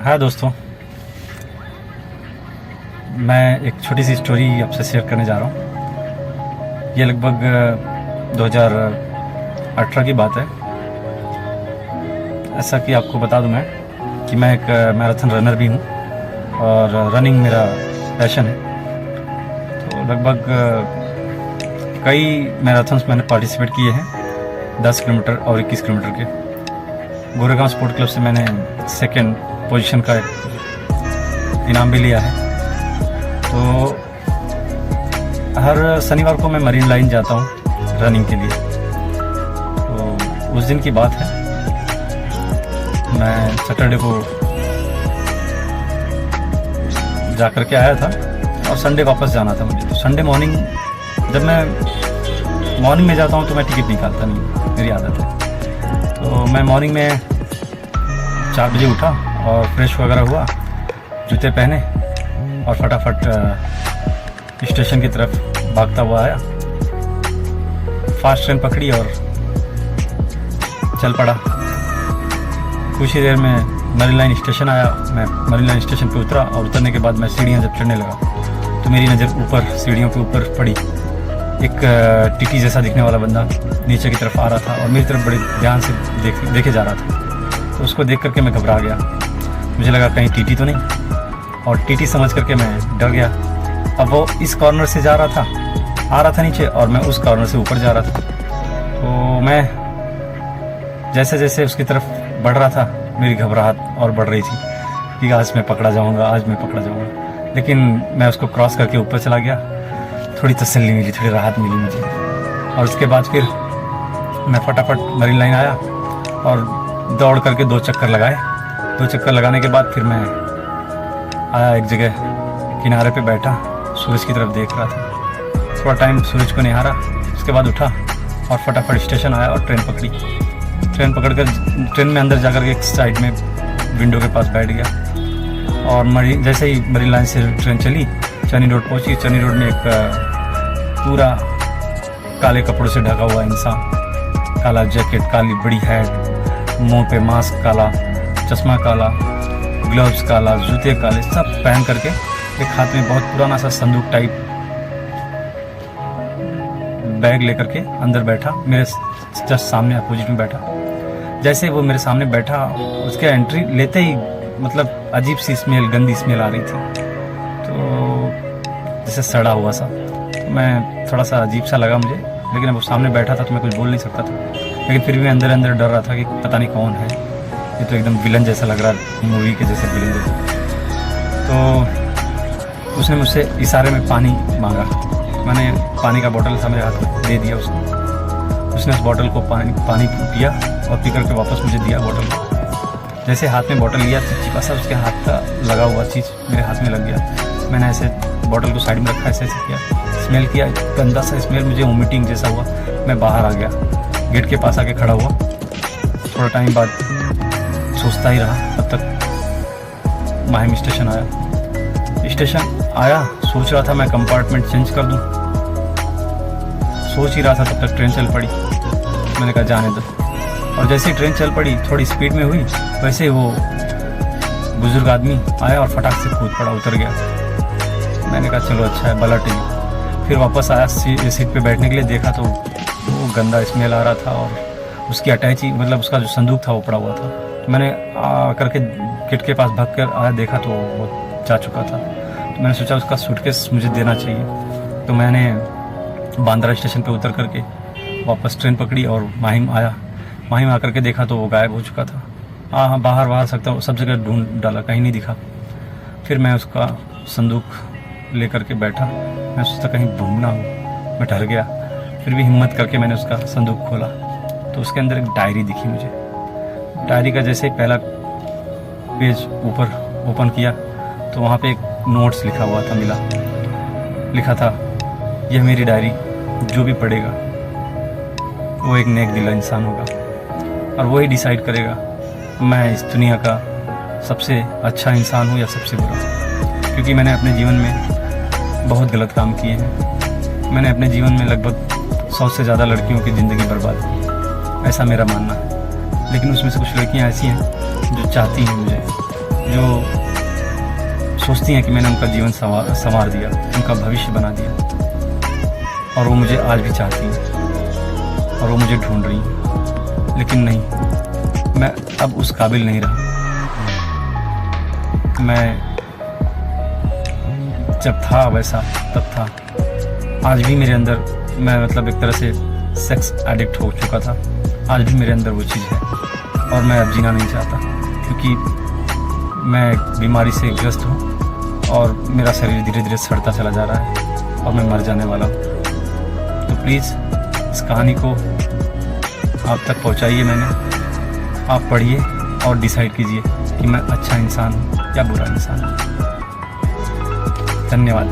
हाँ दोस्तों, मैं एक छोटी सी स्टोरी आपसे शेयर करने जा रहा हूँ। ये लगभग 2018 की बात है। ऐसा कि आपको बता दूँ मैं कि मैं एक मैराथन रनर भी हूँ और रनिंग मेरा पैशन है। तो लगभग कई मैराथन्स मैंने पार्टिसिपेट किए हैं, 10 किलोमीटर और 21 किलोमीटर के। गोरेगांव स्पोर्ट क्लब से मैंने सेकंड पोजीशन का एक इनाम भी लिया है। तो हर शनिवार को मैं मरीन लाइन जाता हूँ रनिंग के लिए। तो उस दिन की बात है, मैं सैटरडे को जा कर के आया था और संडे वापस जाना था मुझे। तो संडे मॉर्निंग, जब मैं मॉर्निंग में जाता हूँ तो मैं टिकट निकालता नहीं, मेरी आदत है। तो मैं मॉर्निंग में 4 बजे उठा और फ्रेश वगैरह हुआ, जूते पहने और फटाफट स्टेशन की तरफ भागता हुआ आया। फास्ट ट्रेन पकड़ी और चल पड़ा। कुछ ही देर में मरीन लाइन स्टेशन आया। मैं मरीन लाइन स्टेशन पे उतरा और उतरने के बाद मैं सीढ़ियाँ जब चढ़ने लगा तो मेरी नज़र ऊपर सीढ़ियों के ऊपर पड़ी। एक टीटी जैसा दिखने वाला बंदा नीचे की तरफ आ रहा था और मेरी तरफ बड़े ध्यान से देखे जा रहा था। तो उसको देख करके मैं घबरा गया। मुझे लगा कहीं टीटी तो नहीं, और टीटी समझ करके मैं डर गया। अब वो इस कॉर्नर से आ रहा था नीचे, और मैं उस कॉर्नर से ऊपर जा रहा था। तो मैं जैसे जैसे उसकी तरफ बढ़ रहा था, मेरी घबराहट और बढ़ रही थी कि आज मैं पकड़ा जाऊंगा। लेकिन मैं उसको क्रॉस करके ऊपर चला गया। थोड़ी तसल्ली मिली, थोड़ी राहत मिली मुझे। और उसके बाद फिर मैं फटाफट मरीन लाइन आया और दौड़ करके 2 चक्कर लगाए। 2 चक्कर लगाने के बाद फिर मैं आया एक जगह किनारे पे बैठा, सूरज की तरफ देख रहा था। थोड़ा टाइम सूरज को निहारा, उसके बाद उठा और फटाफट स्टेशन आया और ट्रेन पकड़ी। ट्रेन पकड़कर ट्रेन में अंदर जाकर के एक साइड में विंडो के पास बैठ गया। और जैसे ही मरीन लाइन से ट्रेन चली, चनी रोड पहुंची। चनी रोड में एक पूरा काले कपड़ों से ढका हुआ इंसान, काला जैकेट, काली बड़ी हैट, मुंह पे मास्क काला, चश्मा काला, ग्लव्स काला, जूते काले, सब पहन करके एक हाथ में बहुत पुराना सा संदूक टाइप बैग लेकर के अंदर बैठा। मेरे जस्ट सामने अपोजिट में बैठा। जैसे वो मेरे सामने बैठा, उसके एंट्री लेते ही मतलब अजीब सी स्मेल, गंदी स्मेल आ रही थी। तो जैसे सड़ा हुआ सा, तो मैं थोड़ा सा अजीब सा लगा मुझे। लेकिन अब वो सामने बैठा था तो मैं कुछ बोल नहीं सकता था। लेकिन फिर भी अंदर अंदर डर रहा था कि पता नहीं कौन है, ये तो एकदम विलन जैसा लग रहा है, मूवी के जैसे विलन जैसा। तो उसने मुझसे इशारे में पानी मांगा। मैंने पानी का बोतल था मेरे हाथ में, दे दिया उसको। उसने उस बोतल को पानी पिया और पी करके वापस मुझे दिया बोतल को। जैसे हाथ में बोतल लिया, चिपचिपा सा उसके हाथ का लगा हुआ चीज़ मेरे हाथ में लग गया। मैंने ऐसे बोतल को साइड में रखा, ऐसे किया, स्मेल किया, गंदा सा स्मेल, मुझे वोमिटिंग जैसा हुआ। मैं बाहर आ गया, गेट के पास आके खड़ा हुआ। थोड़ा टाइम बाद सोचता ही रहा, तब तक माहिम स्टेशन आया। सोच रहा था मैं कंपार्टमेंट चेंज कर दूं। सोच ही रहा था, तब तक ट्रेन चल पड़ी। मैंने कहा जाने दो। और जैसे ही ट्रेन चल पड़ी, थोड़ी स्पीड में हुई, वैसे ही वो बुजुर्ग आदमी आया और फटाक से कूद पड़ा, उतर गया। मैंने कहा चलो अच्छा है, बला टिली। फिर वापस आया सीट पे बैठने के लिए, देखा तो वो गंदा स्मेल आ रहा था और उसकी अटैची, मतलब उसका जो संदूक था वो पड़ा हुआ था। मैंने करके गेट के पास भाग कर आया, देखा तो वो जा चुका था। तो मैंने सोचा उसका सूटकेस मुझे देना चाहिए। तो मैंने बांद्रा स्टेशन पे उतर करके वापस ट्रेन पकड़ी और माहिम आया। माहिम आकर के देखा तो वो गायब हो चुका था। हाँ, बाहर सकता हूँ, सब जगह ढूंढ डाला, कहीं नहीं दिखा। फिर मैं उसका संदूक लेकर के बैठा। मैं सोचता कहीं भूल ना हो, मैं डर गया। फिर भी हिम्मत करके मैंने उसका संदूक खोला तो उसके अंदर एक डायरी दिखी मुझे। डायरी का जैसे पहला पेज ऊपर ओपन किया तो वहाँ पे एक नोट्स लिखा हुआ था, लिखा था, यह मेरी डायरी, जो भी पढ़ेगा वो एक नेक दिला इंसान होगा और वही डिसाइड करेगा मैं इस दुनिया का सबसे अच्छा इंसान हूँ या सबसे बुरा। क्योंकि मैंने अपने जीवन में बहुत गलत काम किए हैं। मैंने अपने जीवन में लगभग 100 से ज़्यादा लड़कियों की ज़िंदगी बर्बाद की, ऐसा मेरा मानना है। लेकिन उसमें से कुछ लड़कियां ऐसी हैं जो चाहती हैं मुझे, जो सोचती हैं कि मैंने उनका जीवन संवार दिया, उनका भविष्य बना दिया, और वो मुझे आज भी चाहती हैं और वो मुझे ढूंढ रही हैं। लेकिन नहीं, मैं अब उस काबिल नहीं रहा। मैं जब था वैसा तब था, आज भी मेरे अंदर, मैं मतलब एक तरह से सेक्स एडिक्ट हो चुका था। आज भी मेरे अंदर वो चीज़ है और मैं अब जीना नहीं चाहता, क्योंकि मैं बीमारी से ग्रस्त हूँ और मेरा शरीर धीरे धीरे सड़ता चला जा रहा है और मैं मर जाने वाला हूँ। तो प्लीज़ इस कहानी को आप तक पहुँचाइए। आप पढ़िए और डिसाइड कीजिए कि मैं अच्छा इंसान हूँ या बुरा इंसान हूँ। धन्यवाद।